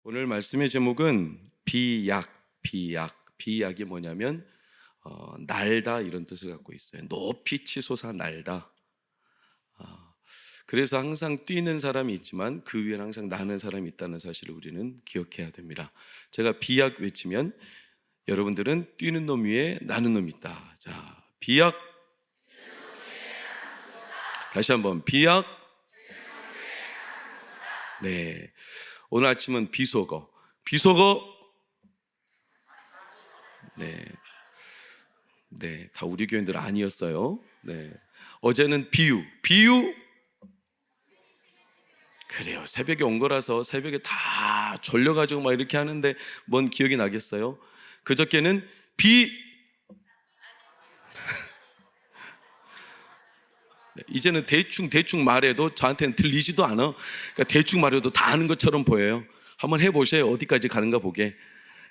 오늘 말씀의 제목은 비약이 뭐냐면 날다 이런 뜻을 갖고 있어요. 높이 치솟아 날다. 그래서 항상 뛰는 사람이 있지만 그 위에 항상 나는 사람이 있다는 사실을 우리는 기억해야 됩니다. 제가 비약 외치면 여러분들은 뛰는 놈 위에 나는 놈이 있다. 자, 비약. 다시 한번 비약. 네. 오늘 아침은 비속어. 네, 다 우리 교인들 아니었어요. 네. 어제는 비유. 그래요. 새벽에 온 거라서 새벽에 다 졸려가지고 막 이렇게 하는데 뭔 기억이 나겠어요? 그저께는 네, 이제는 대충 말해도 저한테는 들리지도 않아. 그러니까 대충 말해도 다 아는 것처럼 보여요. 한번 해보세요. 어디까지 가는가 보게.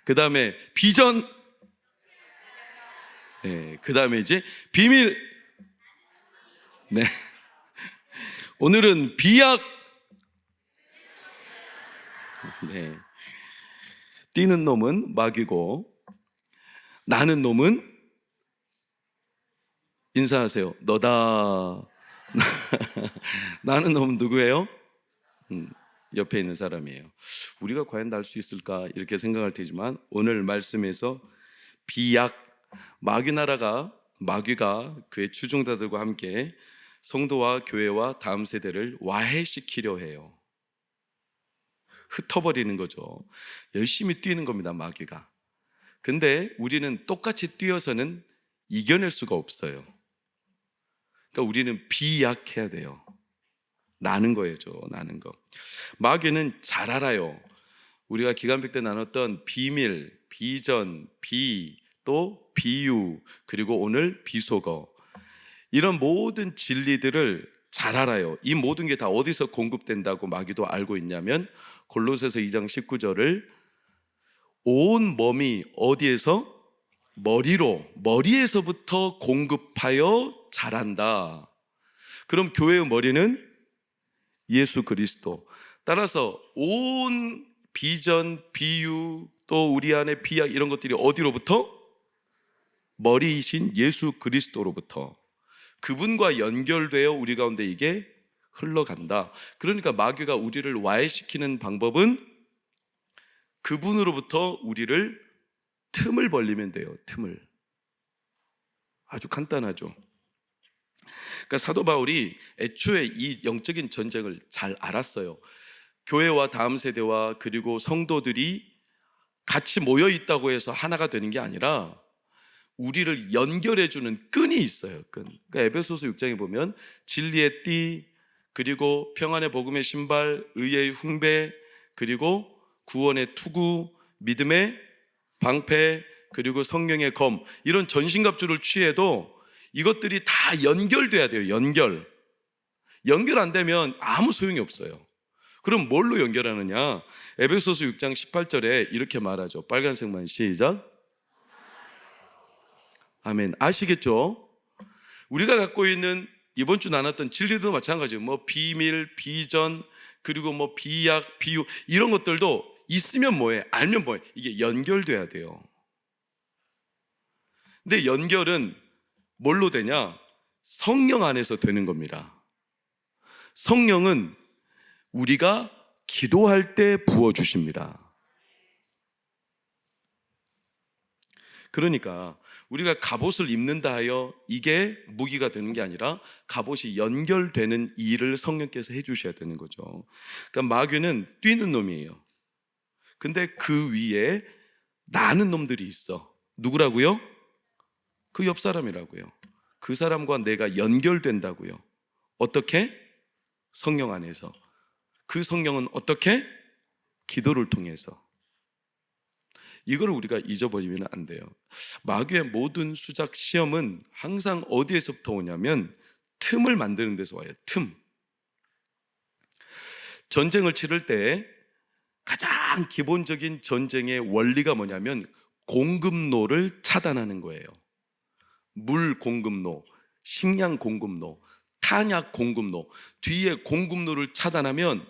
그 다음에 비전. 네, 그 다음에 이제 비밀. 네. 오늘은 비약. 네. 뛰는 놈은 마귀고 나는 놈은 인사하세요. 너다. 나는 놈은 누구예요? 옆에 있는 사람이에요. 우리가 과연 날 수 있을까 이렇게 생각할 테지만 오늘 말씀에서 비약, 마귀가 그의 추종자들과 함께 성도와 교회와 다음 세대를 와해시키려 해요. 흩어버리는 거죠. 열심히 뛰는 겁니다, 마귀가. 근데 우리는 똑같이 뛰어서는 이겨낼 수가 없어요. 그러니까 우리는 비약해야 돼요. 나는 거예요, 나는 거. 마귀는 잘 알아요. 우리가 기간백 때 나눴던 비밀, 비전, 또 비유, 그리고 오늘 비속어. 이런 모든 진리들을 잘 알아요. 이 모든 게 다 어디서 공급된다고 마귀도 알고 있냐면 골로새서 2장 19절을 온 몸이 어디에서? 머리에서부터 공급하여 자란다. 그럼 교회의 머리는 예수 그리스도. 따라서 온 비전, 비유, 또 우리 안에 비약 이런 것들이 어디로부터? 머리이신 예수 그리스도로부터. 그분과 연결되어 우리 가운데 이게 흘러간다. 그러니까 마귀가 우리를 와해시키는 방법은 그분으로부터 우리를 틈을 벌리면 돼요. 틈을. 아주 간단하죠. 그러니까 사도 바울이 애초에 이 영적인 전쟁을 잘 알았어요. 교회와 다음 세대와 그리고 성도들이 같이 모여 있다고 해서 하나가 되는 게 아니라 우리를 연결해주는 끈이 있어요. 끈. 그러니까 에베소서 6장에 보면 진리의 띠, 그리고 평안의 복음의 신발, 의의 흉배, 그리고 구원의 투구, 믿음의 방패, 그리고 성령의 검, 이런 전신갑주를 취해도 이것들이 다 연결돼야 돼요. 연결 안 되면 아무 소용이 없어요. 그럼 뭘로 연결하느냐? 에베소서 6장 18절에 이렇게 말하죠. 빨간색만 시작. 아멘. 아시겠죠? 우리가 갖고 있는 이번 주 나눴던 진리도 마찬가지예요. 뭐 비밀, 비전, 그리고 뭐 비약, 비유 이런 것들도 있으면 뭐해? 알면 뭐해? 이게 연결돼야 돼요. 근데 연결은 뭘로 되냐? 성령 안에서 되는 겁니다. 성령은 우리가 기도할 때 부어주십니다. 그러니까 우리가 갑옷을 입는다 하여 이게 무기가 되는 게 아니라 갑옷이 연결되는 일을 성령께서 해주셔야 되는 거죠. 그러니까 마귀는 뛰는 놈이에요. 근데 그 위에 나는 놈들이 있어. 누구라고요? 그 옆 사람이라고요. 그 사람과 내가 연결된다고요. 어떻게? 성령 안에서. 그 성령은 어떻게? 기도를 통해서. 이걸 우리가 잊어버리면 안 돼요. 마귀의 모든 수작 시험은 항상 어디에서부터 오냐면 틈을 만드는 데서 와요. 틈. 전쟁을 치를 때 가장 기본적인 전쟁의 원리가 뭐냐면 공급로를 차단하는 거예요. 물 공급로, 식량 공급로, 탄약 공급로, 뒤에 공급로를 차단하면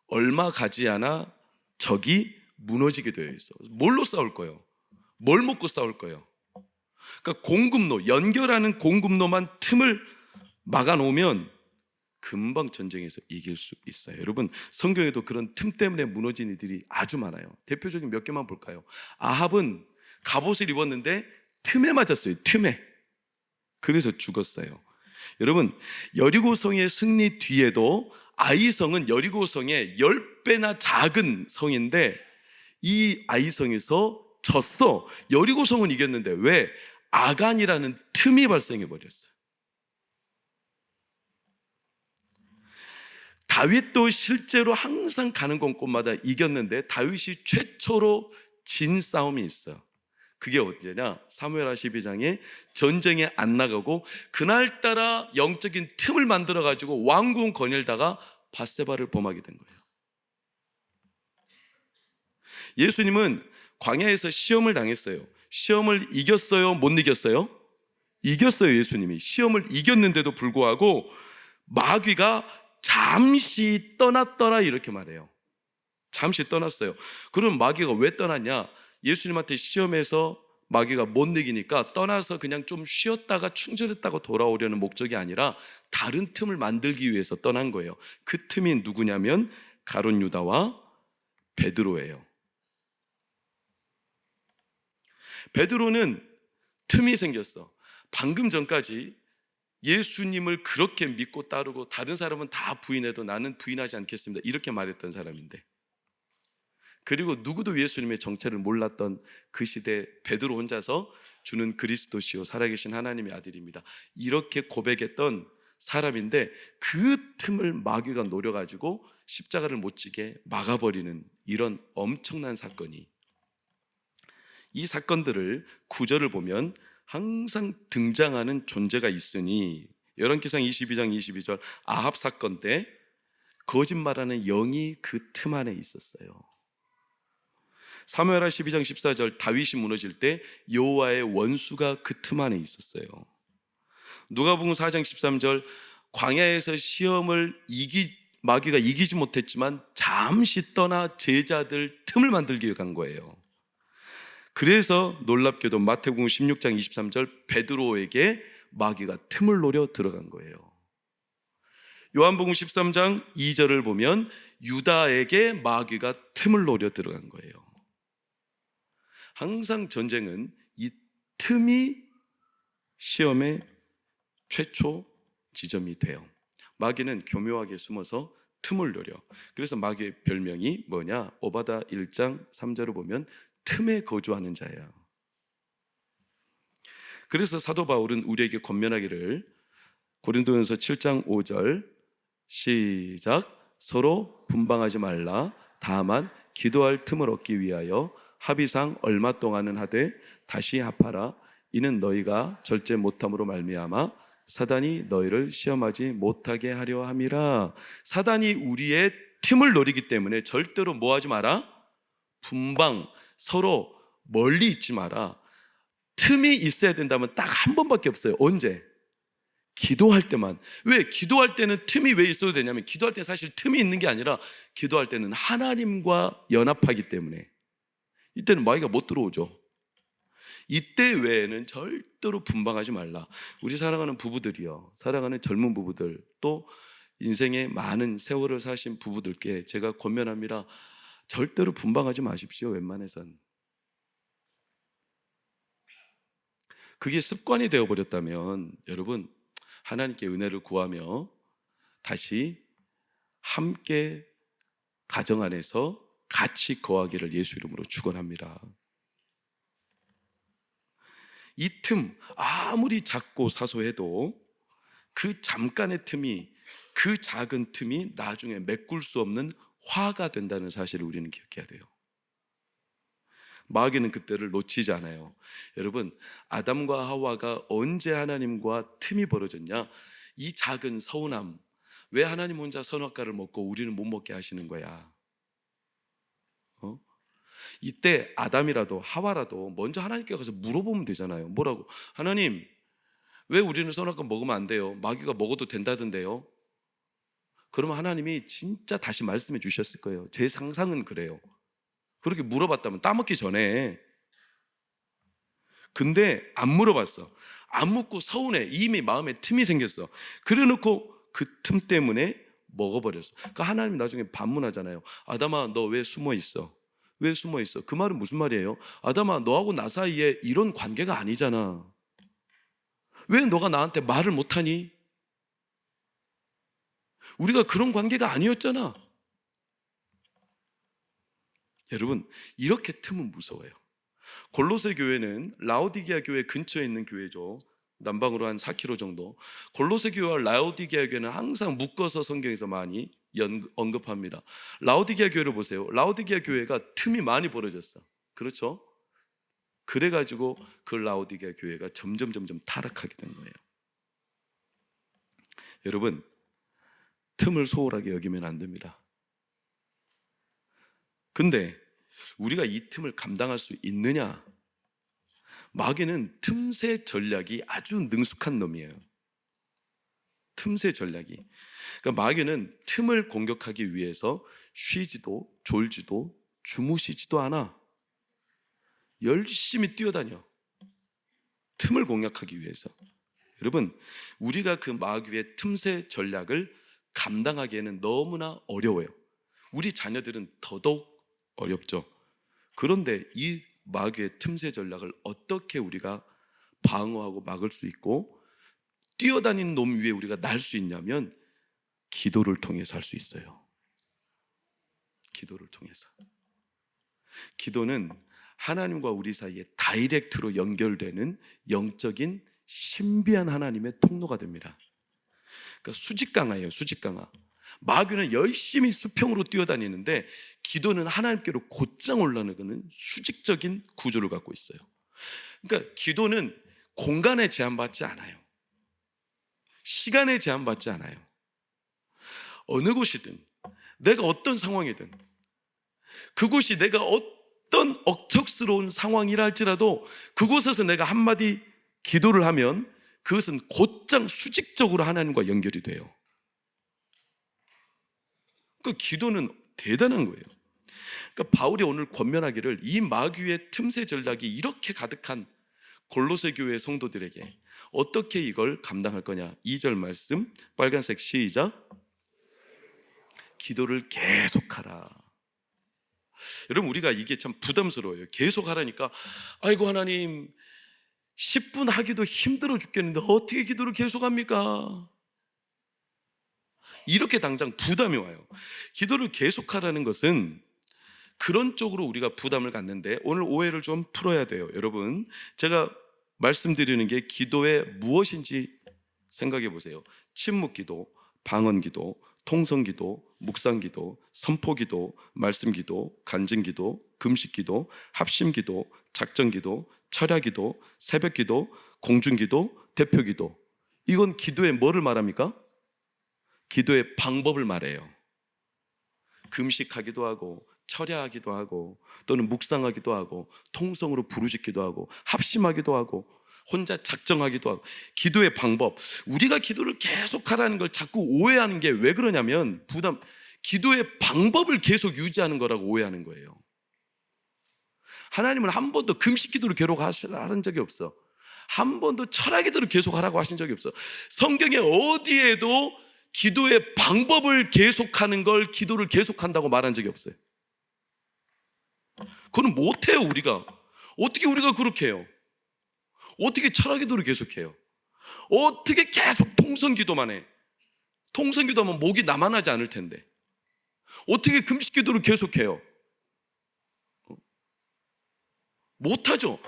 얼마 가지 않아 적이 무너지게 되어 있어. 뭘로 싸울 거예요? 뭘 먹고 싸울 거예요? 그러니까 공급로, 연결하는 공급로만 틈을 막아놓으면 금방 전쟁에서 이길 수 있어요. 여러분, 성경에도 그런 틈 때문에 무너진 이들이 아주 많아요. 대표적인 몇 개만 볼까요? 아합은 갑옷을 입었는데 틈에 맞았어요. 틈에. 그래서 죽었어요. 여러분, 여리고성의 승리 뒤에도 아이성은 여리고성의 10배나 작은 성인데 이 아이성에서 졌어. 여리고성은 이겼는데 왜? 아간이라는 틈이 발생해 버렸어요. 다윗도 실제로 항상 가는 곳곳마다 이겼는데 다윗이 최초로 진 싸움이 있어요. 그게 어디냐? 사무엘하 12장에 전쟁에 안 나가고 그날따라 영적인 틈을 만들어가지고 왕궁 거닐다가 밧세바를 범하게 된 거예요. 예수님은 광야에서 시험을 당했어요. 시험을 이겼어요? 못 이겼어요? 이겼어요. 예수님이 시험을 이겼는데도 불구하고 마귀가 잠시 떠났더라 이렇게 말해요. 잠시 떠났어요. 그럼 마귀가 왜 떠났냐? 예수님한테 시험에서 마귀가 못 이기니까 떠나서 그냥 좀 쉬었다가 충전했다고 돌아오려는 목적이 아니라 다른 틈을 만들기 위해서 떠난 거예요. 그 틈이 누구냐면 가룟 유다와 베드로예요. 베드로는 틈이 생겼어. 방금 전까지 예수님을 그렇게 믿고 따르고 다른 사람은 다 부인해도 나는 부인하지 않겠습니다 이렇게 말했던 사람인데, 그리고 누구도 예수님의 정체를 몰랐던 그 시대 베드로 혼자서 주는 그리스도시요 살아계신 하나님의 아들입니다 이렇게 고백했던 사람인데 그 틈을 마귀가 노려가지고 십자가를 못 지게 막아버리는 이런 엄청난 사건이, 이 사건들을 구절을 보면 항상 등장하는 존재가 있으니 열왕기상 22장 22절 아합 사건 때 거짓말하는 영이 그 틈 안에 있었어요. 사무엘하 12장 14절 다윗이 무너질 때 여호와의 원수가 그 틈 안에 있었어요. 누가복음 4장 13절 광야에서 시험을 마귀가 이기지 못했지만 잠시 떠나 제자들 틈을 만들기 위해 간 거예요. 그래서 놀랍게도 마태복음 16장 23절 베드로에게 마귀가 틈을 노려 들어간 거예요. 요한복음 13장 2절을 보면 유다에게 마귀가 틈을 노려 들어간 거예요. 항상 전쟁은 이 틈이 시험의 최초 지점이 돼요. 마귀는 교묘하게 숨어서 틈을 노려. 그래서 마귀의 별명이 뭐냐? 오바다 1장 3절을 보면 틈에 거주하는 자야. 그래서 사도 바울은 우리에게 권면하기를 고린도전서 7장 5절 시작 서로 분방하지 말라 다만 기도할 틈을 얻기 위하여 합의상 얼마 동안은 하되 다시 합하라 이는 너희가 절제 못함으로 말미암아 사단이 너희를 시험하지 못하게 하려 함이라. 사단이 우리의 틈을 노리기 때문에 절대로 뭐 하지 마라? 분방, 서로 멀리 있지 마라. 틈이 있어야 된다면 딱 한 번밖에 없어요. 언제? 기도할 때만. 왜? 기도할 때는 틈이 왜 있어도 되냐면 기도할 때 사실 틈이 있는 게 아니라 기도할 때는 하나님과 연합하기 때문에 이때는 마귀가 못 들어오죠. 이때 외에는 절대로 분방하지 말라. 우리 사랑하는 부부들이요, 사랑하는 젊은 부부들, 또 인생의 많은 세월을 사신 부부들께 제가 권면합니다. 절대로 분방하지 마십시오. 웬만해선. 그게 습관이 되어버렸다면 여러분 하나님께 은혜를 구하며 다시 함께 가정 안에서 같이 거하기를 예수 이름으로 축원합니다. 이 틈 아무리 작고 사소해도 그 잠깐의 틈이, 그 작은 틈이 나중에 메꿀 수 없는 화가 된다는 사실을 우리는 기억해야 돼요. 마귀는 그때를 놓치지 않아요. 여러분, 아담과 하와가 언제 하나님과 틈이 벌어졌냐? 이 작은 서운함, 왜 하나님 혼자 선악과를 먹고 우리는 못 먹게 하시는 거야? 이때 아담이라도 하와라도 먼저 하나님께 가서 물어보면 되잖아요. 뭐라고? 하나님, 왜 우리는 선악과 먹으면 안 돼요? 마귀가 먹어도 된다던데요? 그러면 하나님이 진짜 다시 말씀해 주셨을 거예요. 제 상상은 그래요. 그렇게 물어봤다면 따먹기 전에. 근데 안 물어봤어. 안 묻고 서운해. 이미 마음에 틈이 생겼어. 그래 놓고 그 틈 때문에 먹어버렸어. 그러니까 하나님 나중에 반문하잖아요. 아담아, 너 왜 숨어 있어? 왜 숨어 있어? 그 말은 무슨 말이에요? 아담아, 너하고 나 사이에 이런 관계가 아니잖아. 왜 너가 나한테 말을 못하니? 우리가 그런 관계가 아니었잖아. 여러분, 이렇게 틈은 무서워요. 골로새 교회는 라오디게아 교회 근처에 있는 교회죠. 남방으로 한 4km 정도. 골로새 교회와 라오디게아 교회는 항상 묶어서 성경에서 많이 언급합니다. 라오디게아 교회를 보세요. 라오디게아 교회가 틈이 많이 벌어졌어. 그렇죠? 그래가지고 그 라오디게아 교회가 점점 타락하게 된 거예요. 여러분, 틈을 소홀하게 여기면 안 됩니다. 근데 우리가 이 틈을 감당할 수 있느냐? 마귀는 틈새 전략이 아주 능숙한 놈이에요. 틈새 전략이. 그러니까 마귀는 틈을 공격하기 위해서 쉬지도 졸지도 주무시지도 않아. 열심히 뛰어다녀. 틈을 공략하기 위해서. 여러분, 우리가 그 마귀의 틈새 전략을 감당하기에는 너무나 어려워요. 우리 자녀들은 더더욱 어렵죠. 그런데 이 마귀의 틈새 전략을 어떻게 우리가 방어하고 막을 수 있고 뛰어다니는 놈 위에 우리가 날 수 있냐면 기도를 통해서 할 수 있어요. 기도를 통해서. 기도는 하나님과 우리 사이에 다이렉트로 연결되는 영적인 신비한 하나님의 통로가 됩니다. 그러니까 수직강화예요. 수직강화. 마귀는 열심히 수평으로 뛰어다니는데 기도는 하나님께로 곧장 올라가는 수직적인 구조를 갖고 있어요. 그러니까 기도는 공간에 제한받지 않아요. 시간에 제한받지 않아요. 어느 곳이든 내가 어떤 상황이든 그곳이 내가 어떤 억척스러운 상황이라 할지라도 그곳에서 내가 한마디 기도를 하면 그것은 곧장 수직적으로 하나님과 연결이 돼요. 그 기도는 대단한 거예요. 그러니까 바울이 오늘 권면하기를 이 마귀의 틈새 전략이 이렇게 가득한 골로새 교회 성도들에게 어떻게 이걸 감당할 거냐. 2절 말씀 빨간색 시작. 기도를 계속하라. 여러분, 우리가 이게 참 부담스러워요. 계속하라니까 아이고 하나님 10분 하기도 힘들어 죽겠는데 어떻게 기도를 계속합니까? 이렇게 당장 부담이 와요. 기도를 계속하라는 것은 그런 쪽으로 우리가 부담을 갖는데 오늘 오해를 좀 풀어야 돼요. 여러분, 제가 말씀드리는 게 기도의 무엇인지 생각해 보세요. 침묵기도, 방언기도, 통성기도, 묵상기도, 선포기도, 말씀기도, 간증기도, 금식기도, 합심기도, 작정기도, 철야기도, 새벽기도, 공중기도, 대표기도. 이건 기도의 뭐를 말합니까? 기도의 방법을 말해요. 금식하기도 하고 철야하기도 하고 또는 묵상하기도 하고 통성으로 부르짖기도 하고 합심하기도 하고 혼자 작정하기도 하고 기도의 방법. 우리가 기도를 계속하라는 걸 자꾸 오해하는 게 왜 그러냐면 기도의 방법을 계속 유지하는 거라고 오해하는 거예요. 하나님은 한 번도 금식 기도를 계속 하라는 적이 없어. 한 번도 철야 기도를 계속 하라고 하신 적이 없어. 성경에 어디에도 기도의 방법을 계속하는 걸 기도를 계속한다고 말한 적이 없어요. 그건 못해요. 우리가 어떻게 우리가 그렇게 해요? 어떻게 철야 기도를 계속해요? 어떻게 계속 통성기도만 해? 통성기도하면 목이 남아나지 않을 텐데 어떻게 금식 기도를 계속해요? 못하죠.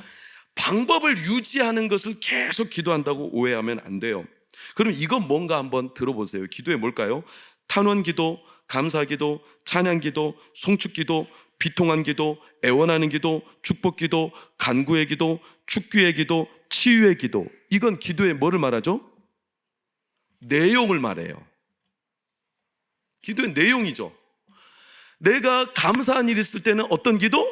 방법을 유지하는 것을 계속 기도한다고 오해하면 안 돼요. 그럼 이건 뭔가 한번 들어보세요. 기도에 뭘까요? 탄원기도, 감사기도, 찬양기도, 송축기도, 비통한 기도, 애원하는 기도, 축복기도, 간구의 기도, 축귀의 기도, 치유의 기도. 이건 기도의 뭐를 말하죠? 내용을 말해요. 기도의 내용이죠. 내가 감사한 일이 있을 때는 어떤 기도?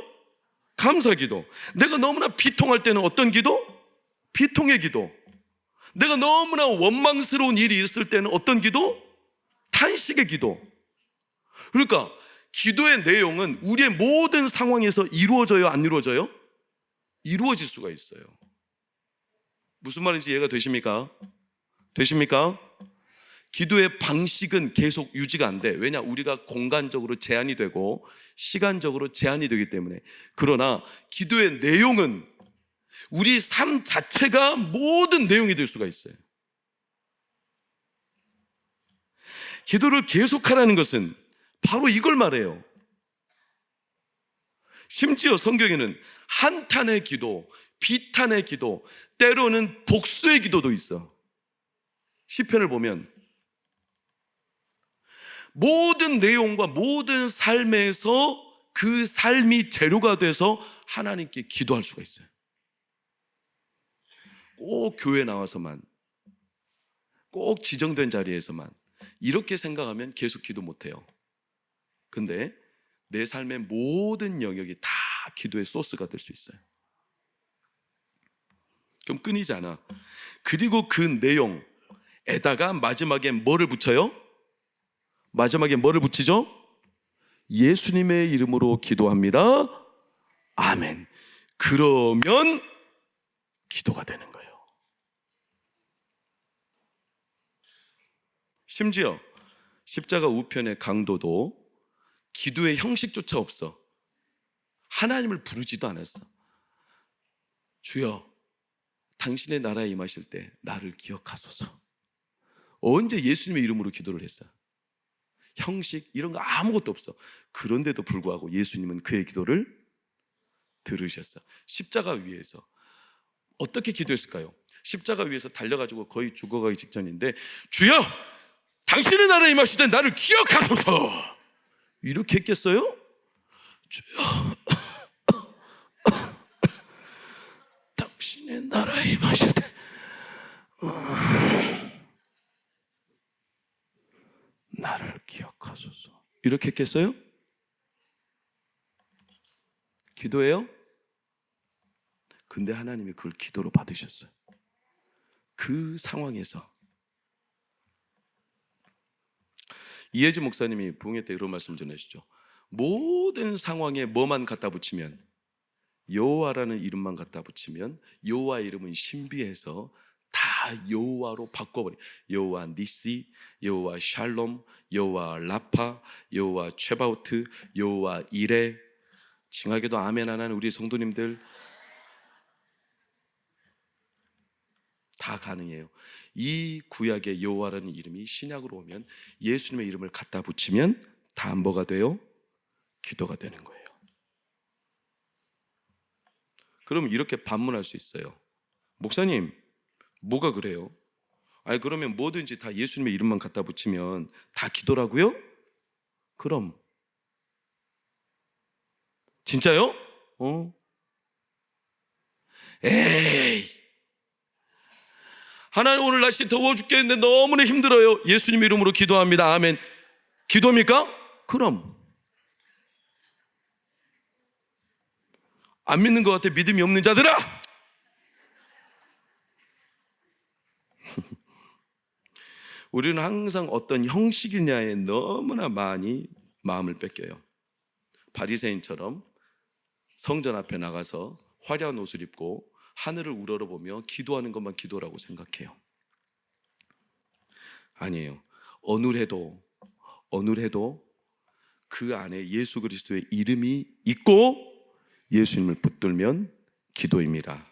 감사기도. 내가 너무나 비통할 때는 어떤 기도? 비통의 기도. 내가 너무나 원망스러운 일이 있을 때는 어떤 기도? 탄식의 기도. 그러니까 기도의 내용은 우리의 모든 상황에서 이루어져요, 안 이루어져요? 이루어질 수가 있어요. 무슨 말인지 이해가 되십니까? 되십니까? 기도의 방식은 계속 유지가 안 돼. 왜냐? 우리가 공간적으로 제한이 되고 시간적으로 제한이 되기 때문에. 그러나 기도의 내용은 우리 삶 자체가 모든 내용이 될 수가 있어요. 기도를 계속하라는 것은 바로 이걸 말해요. 심지어 성경에는 한탄의 기도, 비탄의 기도, 때로는 복수의 기도도 있어. 시편을 보면 모든 내용과 모든 삶에서 그 삶이 재료가 돼서 하나님께 기도할 수가 있어요. 꼭 교회 나와서만, 꼭 지정된 자리에서만 이렇게 생각하면 계속 기도 못해요. 근데 내 삶의 모든 영역이 다 기도의 소스가 될 수 있어요. 그럼 끊이지 않아. 그리고 그 내용에다가 마지막에 뭐를 붙여요? 마지막에 뭐를 붙이죠? 예수님의 이름으로 기도합니다. 아멘. 그러면 기도가 되는 거예요. 심지어 십자가 우편의 강도도 기도의 형식조차 없어. 하나님을 부르지도 않았어. 주여, 당신의 나라에 임하실 때 나를 기억하소서. 언제 예수님의 이름으로 기도를 했어? 형식 이런 거 아무것도 없어. 그런데도 불구하고 예수님은 그의 기도를 들으셨어. 십자가 위에서 어떻게 기도했을까요? 십자가 위에서 달려가지고 거의 죽어가기 직전인데, 주여, 당신의 나라에 임하실 때 나를 기억하소서. 이렇게 했겠어요? 주여, 당신의 나라에 임하실 때 나를 기억하소서. 이렇게 했겠어요? 기도해요? 근데 하나님이 그걸 기도로 받으셨어요. 그 상황에서. 이혜진 목사님이 부흥회 때 이런 말씀 전하시죠. 모든 상황에 뭐만 갖다 붙이면, 여호와라는 이름만 갖다 붙이면 여호와 이름은 신비해서 다 여호와로 바꿔버려. 여호와 니시, 여호와 샬롬, 여호와 라파, 여호와 최바우트, 여호와 이레. 징하게도 아멘 안 하는 우리 성도님들 다 가능해요. 이 구약의 여호와라는 이름이 신약으로 오면 예수님의 이름을 갖다 붙이면 다 뭐가 돼요? 기도가 되는 거예요. 그럼 이렇게 반문할 수 있어요. 목사님, 뭐가 그래요? 아니, 그러면 뭐든지 다 예수님의 이름만 갖다 붙이면 다 기도라고요? 그럼 진짜요? 에이, 하나님 오늘 날씨 더워 죽겠는데 너무나 힘들어요. 예수님 이름으로 기도합니다. 아멘. 기도입니까? 그럼. 안 믿는 것 같아. 믿음이 없는 자들아. 우리는 항상 어떤 형식이냐에 너무나 많이 마음을 뺏겨요. 바리새인처럼 성전 앞에 나가서 화려한 옷을 입고 하늘을 우러러보며 기도하는 것만 기도라고 생각해요. 아니에요. 어느 해도 그 안에 예수 그리스도의 이름이 있고 예수님을 붙들면 기도입니다.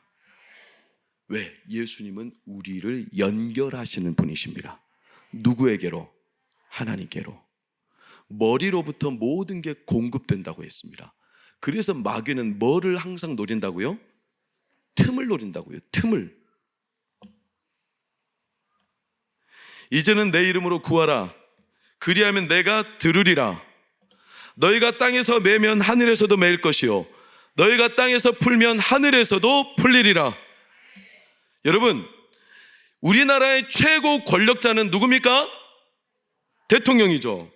왜? 예수님은 우리를 연결하시는 분이십니다. 누구에게로? 하나님께로. 머리로부터 모든 게 공급된다고 했습니다. 그래서 마귀는 뭐를 항상 노린다고요? 틈을 노린다고요. 틈을. 이제는 내 이름으로 구하라. 그리하면 내가 들으리라. 너희가 땅에서 매면 하늘에서도 매일 것이요 너희가 땅에서 풀면 하늘에서도 풀리리라. 여러분, 우리나라의 최고 권력자는 누굽니까? 대통령이죠.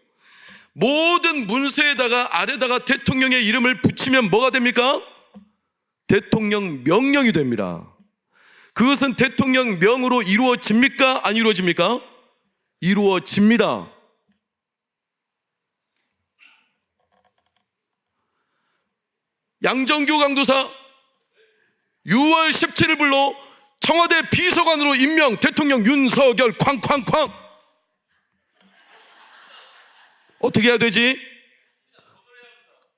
모든 문서에다가 아래다가 대통령의 이름을 붙이면 뭐가 됩니까? 대통령 명령이 됩니다. 그것은 대통령 명으로 이루어집니까? 안 이루어집니까? 이루어집니다. 양정규 강도사 6월 17일 불러 청와대 비서관으로 임명, 대통령 윤석열 쾅쾅쾅. 어떻게 해야 되지?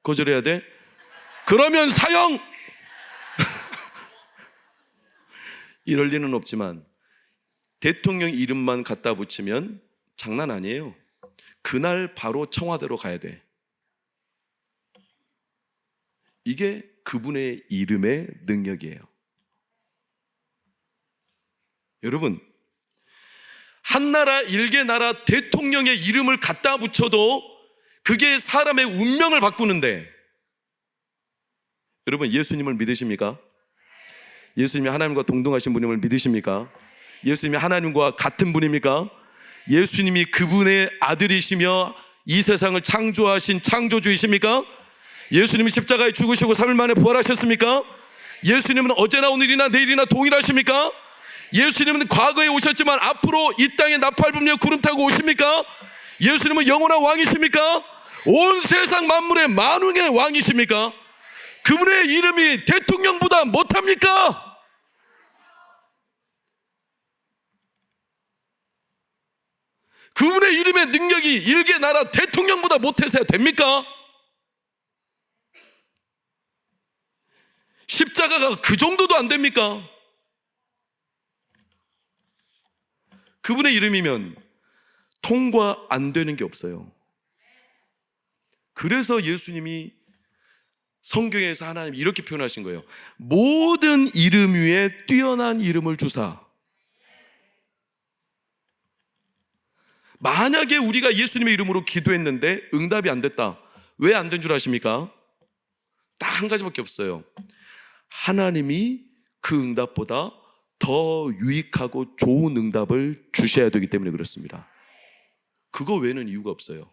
거절해야 돼? 그러면 사형! 이럴 리는 없지만 대통령 이름만 갖다 붙이면 장난 아니에요. 그날 바로 청와대로 가야 돼. 이게 그분의 이름의 능력이에요. 여러분, 한나라 일개 나라 대통령의 이름을 갖다 붙여도 그게 사람의 운명을 바꾸는데, 여러분 예수님을 믿으십니까? 예수님이 하나님과 동등하신 분임을 믿으십니까? 예수님이 하나님과 같은 분입니까? 예수님이 그분의 아들이시며 이 세상을 창조하신 창조주이십니까? 예수님이 십자가에 죽으시고 3일 만에 부활하셨습니까? 예수님은 어제나 오늘이나 내일이나 동일하십니까? 예수님은 과거에 오셨지만 앞으로 이 땅에 나팔불며 구름 타고 오십니까? 예수님은 영원한 왕이십니까? 온 세상 만물의 만왕의 왕이십니까? 그분의 이름이 대통령보다 못합니까? 그분의 이름의 능력이 일개 나라 대통령보다 못해서야 됩니까? 십자가가 그 정도도 안 됩니까? 그분의 이름이면 통과 안 되는 게 없어요. 그래서 예수님이 성경에서 하나님 이렇게 표현하신 거예요. 모든 이름 위에 뛰어난 이름을 주사. 만약에 우리가 예수님의 이름으로 기도했는데 응답이 안 됐다. 왜 안 된 줄 아십니까? 딱 한 가지밖에 없어요. 하나님이 그 응답보다 더 유익하고 좋은 응답을 주셔야 되기 때문에 그렇습니다. 그거 외에는 이유가 없어요.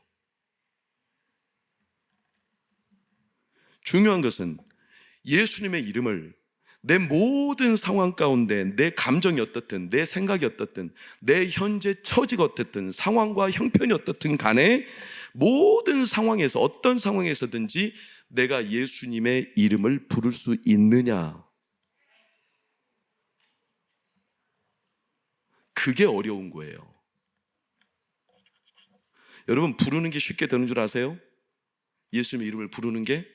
중요한 것은 예수님의 이름을 내 모든 상황 가운데 내 감정이 어떻든 내 생각이 어떻든 내 현재 처지가 어떻든 상황과 형편이 어떻든 간에 모든 상황에서 어떤 상황에서든지 내가 예수님의 이름을 부를 수 있느냐, 그게 어려운 거예요. 여러분, 부르는 게 쉽게 되는 줄 아세요? 예수님의 이름을 부르는 게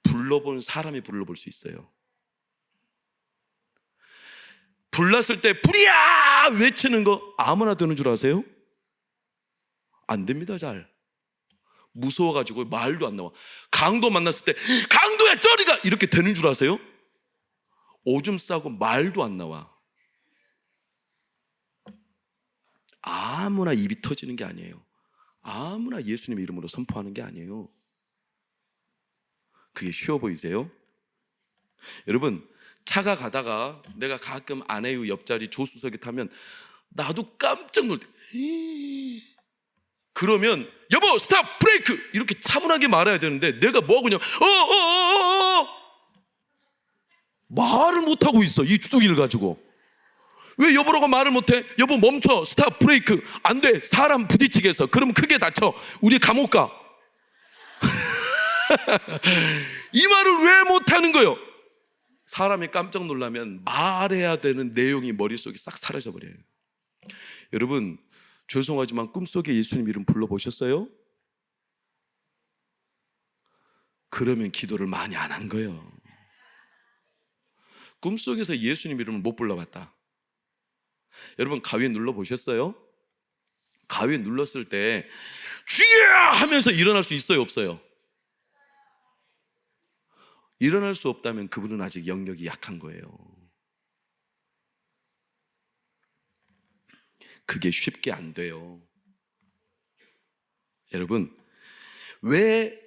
불러본 사람이 불러볼 수 있어요. 불렀을 때 불이야 외치는 거 아무나 되는 줄 아세요? 안 됩니다. 잘 무서워가지고 말도 안 나와. 강도 만났을 때 강도야 저리가 이렇게 되는 줄 아세요? 오줌 싸고 말도 안 나와. 아무나 입이 터지는 게 아니에요. 아무나 예수님의 이름으로 선포하는 게 아니에요. 그게 쉬워 보이세요? 여러분, 차가 가다가 내가 가끔 아내의 옆자리 조수석에 타면 나도 깜짝 놀 때, 그러면 여보 스탑 브레이크 이렇게 차분하게 말해야 되는데 내가 뭐하고 그냥 말을 못하고 있어. 이 주둥이를 가지고. 왜 여보라고 말을 못해? 여보 멈춰, 스탑 브레이크. 안 돼, 사람 부딪히게 해서. 그러면 크게 다쳐. 우리 감옥 가. 이 말을 왜 못하는 거예요? 사람이 깜짝 놀라면 말해야 되는 내용이 머릿속에 싹 사라져버려요. 여러분, 죄송하지만 꿈속에 예수님 이름 불러보셨어요? 그러면 기도를 많이 안 한 거예요. 꿈속에서 예수님 이름을 못 불러봤다. 여러분, 가위에 눌러보셨어요? 가위에 눌렀을 때 주야 하면서 일어날 수 있어요, 없어요? 일어날 수 없다면 그분은 아직 영역이 약한 거예요. 그게 쉽게 안 돼요. 여러분, 왜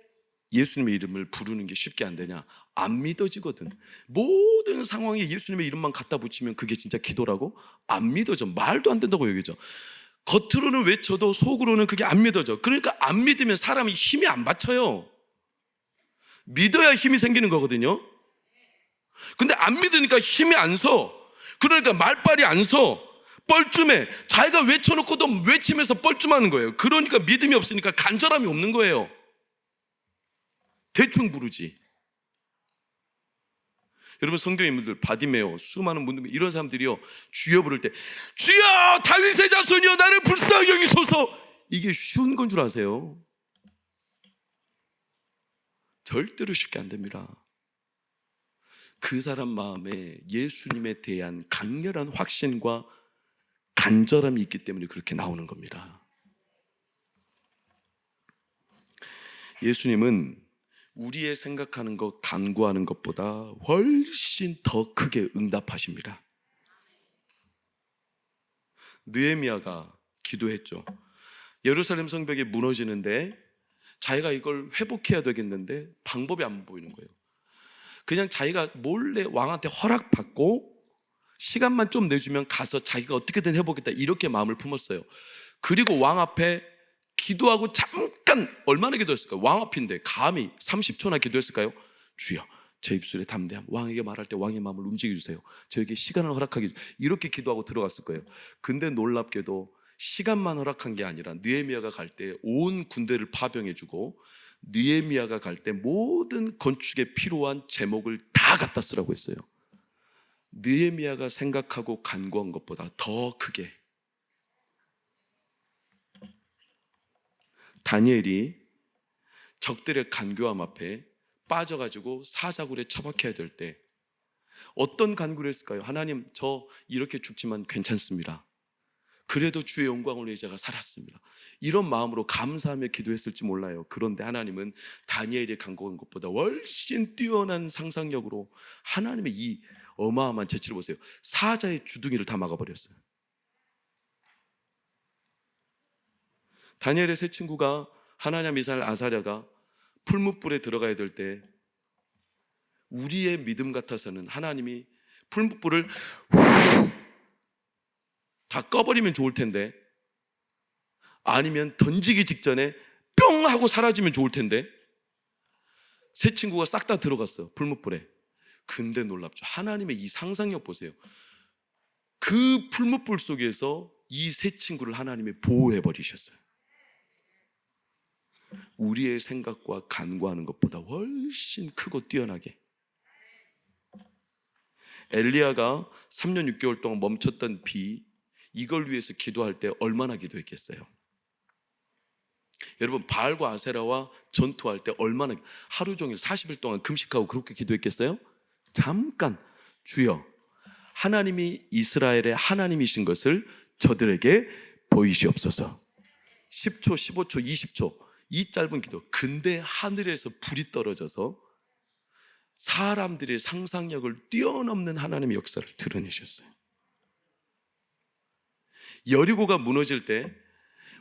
예수님의 이름을 부르는 게 쉽게 안 되냐? 안 믿어지거든. 모든 상황에 예수님의 이름만 갖다 붙이면 그게 진짜 기도라고? 안 믿어져. 말도 안 된다고 얘기죠. 겉으로는 외쳐도 속으로는 그게 안 믿어져. 그러니까 안 믿으면 사람이 힘이 안 받쳐요. 믿어야 힘이 생기는 거거든요. 근데 안 믿으니까 힘이 안 서. 그러니까 말빨이 안 서. 뻘쭘해. 자기가 외쳐놓고도 외치면서 뻘쭘하는 거예요. 그러니까 믿음이 없으니까 간절함이 없는 거예요. 대충 부르지. 여러분 성경 인물들 바디메오 수많은 분들 이런 사람들이요 주여 부를 때 주여 다윗의 자손이여 나를 불쌍히 여기소서 이게 쉬운 건 줄 아세요? 절대로 쉽게 안 됩니다. 그 사람 마음에 예수님에 대한 강렬한 확신과 간절함이 있기 때문에 그렇게 나오는 겁니다. 예수님은 우리의 생각하는 것, 간구하는 것보다 훨씬 더 크게 응답하십니다. 느헤미야가 기도했죠. 예루살렘 성벽이 무너지는데 자기가 이걸 회복해야 되겠는데 방법이 안 보이는 거예요. 그냥 자기가 몰래 왕한테 허락받고 시간만 좀 내주면 가서 자기가 어떻게든 해보겠다 이렇게 마음을 품었어요. 그리고 왕 앞에 기도하고 잠깐 얼마나 기도했을까요? 왕 앞인데 감히 30초나 기도했을까요? 주여 제 입술에 담대함 왕에게 말할 때 왕의 마음을 움직여주세요. 저에게 시간을 허락하게 이렇게 기도하고 들어갔을 거예요. 근데 놀랍게도 시간만 허락한 게 아니라 느헤미야가 갈 때 온 군대를 파병해주고 느헤미야가 갈 때 모든 건축에 필요한 제목을 다 갖다 쓰라고 했어요. 느헤미야가 생각하고 간구한 것보다 더 크게 다니엘이 적들의 간교함 앞에 빠져가지고 사자굴에 처박혀야 될 때 어떤 간구를 했을까요? 하나님 저 이렇게 죽지만 괜찮습니다. 그래도 주의 영광을 위해 제가 살았습니다. 이런 마음으로 감사하며 기도했을지 몰라요. 그런데 하나님은 다니엘이 간구한 것보다 훨씬 뛰어난 상상력으로 하나님의 이 어마어마한 재치를 보세요. 사자의 주둥이를 다 막아버렸어요. 다니엘의 세 친구가 하나냐, 미사엘, 아사랴가 풀무불에 들어가야 될 때 우리의 믿음 같아서는 하나님이 풀무불을 다 꺼버리면 좋을 텐데 아니면 던지기 직전에 뿅 하고 사라지면 좋을 텐데 세 친구가 싹 다 들어갔어 풀무불에. 근데 놀랍죠. 하나님의 이 상상력 보세요. 그 풀무불 속에서 이 세 친구를 하나님이 보호해버리셨어요. 우리의 생각과 간구하는 것보다 훨씬 크고 뛰어나게. 엘리야가 3년 6개월 동안 멈췄던 비, 이걸 위해서 기도할 때 얼마나 기도했겠어요? 여러분 바알과 아세라와 전투할 때 얼마나 하루 종일 40일 동안 금식하고 그렇게 기도했겠어요? 잠깐 주여 하나님이 이스라엘의 하나님이신 것을 저들에게 보이시옵소서. 10초, 15초, 20초 이 짧은 기도. 근데 하늘에서 불이 떨어져서 사람들의 상상력을 뛰어넘는 하나님의 역사를 드러내셨어요. 여리고가 무너질 때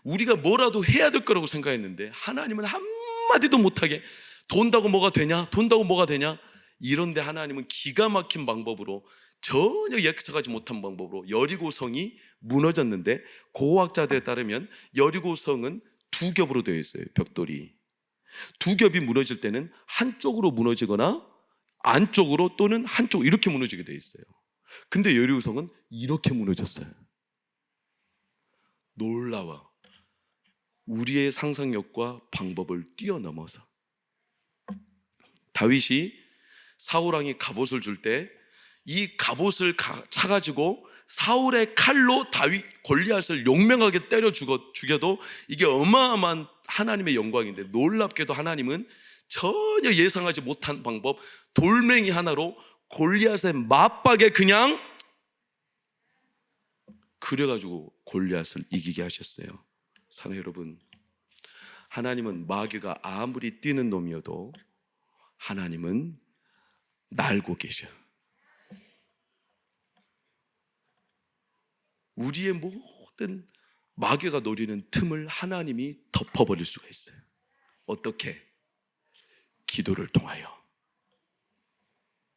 우리가 뭐라도 해야 될 거라고 생각했는데 하나님은 한마디도 못하게 돈다고 뭐가 되냐? 돈다고 뭐가 되냐? 이런데 하나님은 기가 막힌 방법으로 전혀 예측하지 못한 방법으로 여리고성이 무너졌는데 고고학자들에 따르면 여리고성은 두 겹으로 되어 있어요. 벽돌이 두 겹이 무너질 때는 한쪽으로 무너지거나 안쪽으로 또는 한쪽 이렇게 무너지게 되어 있어요. 근데 여리고성은 이렇게 무너졌어요. 놀라워. 우리의 상상력과 방법을 뛰어넘어서. 다윗이 사울왕이 갑옷을 줄 때 이 갑옷을 차가지고 사울의 칼로 다윗 골리앗을 용맹하게 때려 죽여도 이게 어마어마한 하나님의 영광인데 놀랍게도 하나님은 전혀 예상하지 못한 방법 돌멩이 하나로 골리앗의 맞박에 그냥 그래가지고 골리앗을 이기게 하셨어요. 사랑하는 여러분, 하나님은 마귀가 아무리 뛰는 놈이어도 하나님은 날고 계셔. 우리의 모든 마귀가 노리는 틈을 하나님이 덮어버릴 수가 있어요. 어떻게? 기도를 통하여,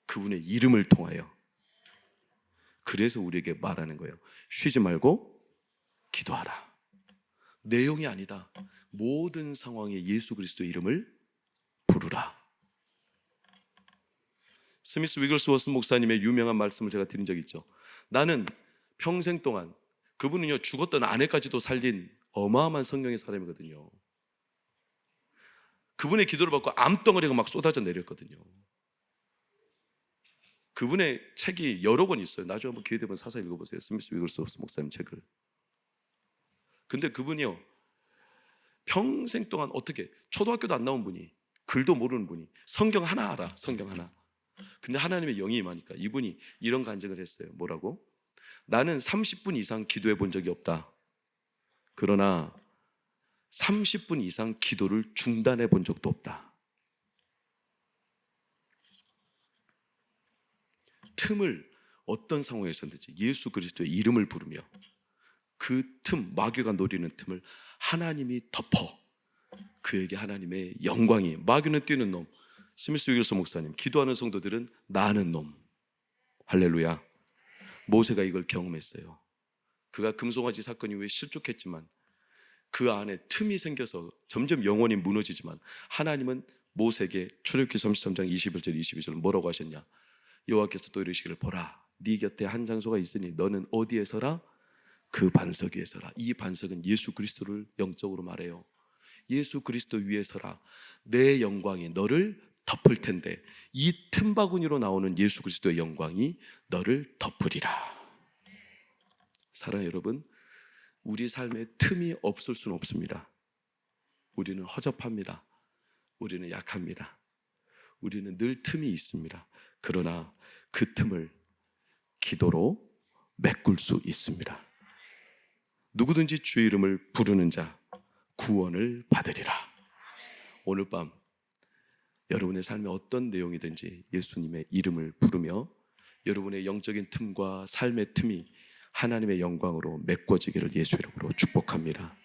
그분의 이름을 통하여. 그래서 우리에게 말하는 거예요. 쉬지 말고 기도하라. 내용이 아니다. 모든 상황에 예수 그리스도의 이름을 부르라. 스미스 위글스워스 목사님의 유명한 말씀을 제가 드린 적이 있죠. 나는 평생 동안, 그분은요 죽었던 아내까지도 살린 어마어마한 성령의 사람이거든요. 그분의 기도를 받고 암덩어리가 막 쏟아져 내렸거든요. 그분의 책이 여러 권 있어요. 나중에 한번 기회 되면 사서 읽어보세요. 스미스 위글스워스 목사님 책을. 근데 그분이요, 평생 동안 어떻게, 초등학교도 안 나온 분이, 글도 모르는 분이 성경 하나 알아. 성경 하나. 근데 하나님의 영이 임하니까 이분이 이런 간증을 했어요. 뭐라고? 나는 30분 이상 기도해 본 적이 없다. 그러나 30분 이상 기도를 중단해 본 적도 없다. 틈을 어떤 상황에서든지 예수 그리스도의 이름을 부르며 그 틈, 마귀가 노리는 틈을 하나님이 덮어 그에게 하나님의 영광이, 마귀는 뛰는 놈, 스미스 위글스 목사님, 기도하는 성도들은 나는 놈. 할렐루야. 모세가 이걸 경험했어요. 그가 금송아지 사건 이후에 실족했지만 그 안에 틈이 생겨서 점점 영혼이 무너지지만 하나님은 모세에게 출애굽기 33장 21절 22절 뭐라고 하셨냐? 여호와께서 또 이르시기를, 보라, 네 곁에 한 장소가 있으니 너는 어디에 서라? 그 반석 위에 서라. 이 반석은 예수 그리스도를 영적으로 말해요. 예수 그리스도 위에 서라. 내 영광이 너를 덮을 텐데 이 틈바구니로 나오는 예수 그리스도의 영광이 너를 덮으리라. 사랑하는 여러분, 우리 삶에 틈이 없을 수는 없습니다. 우리는 허접합니다. 우리는 약합니다. 우리는 늘 틈이 있습니다. 그러나 그 틈을 기도로 메꿀 수 있습니다. 누구든지 주의 이름을 부르는 자 구원을 받으리라. 오늘 밤 여러분의 삶에 어떤 내용이든지 예수님의 이름을 부르며 여러분의 영적인 틈과 삶의 틈이 하나님의 영광으로 메꿔지기를 예수 이름으로 축복합니다.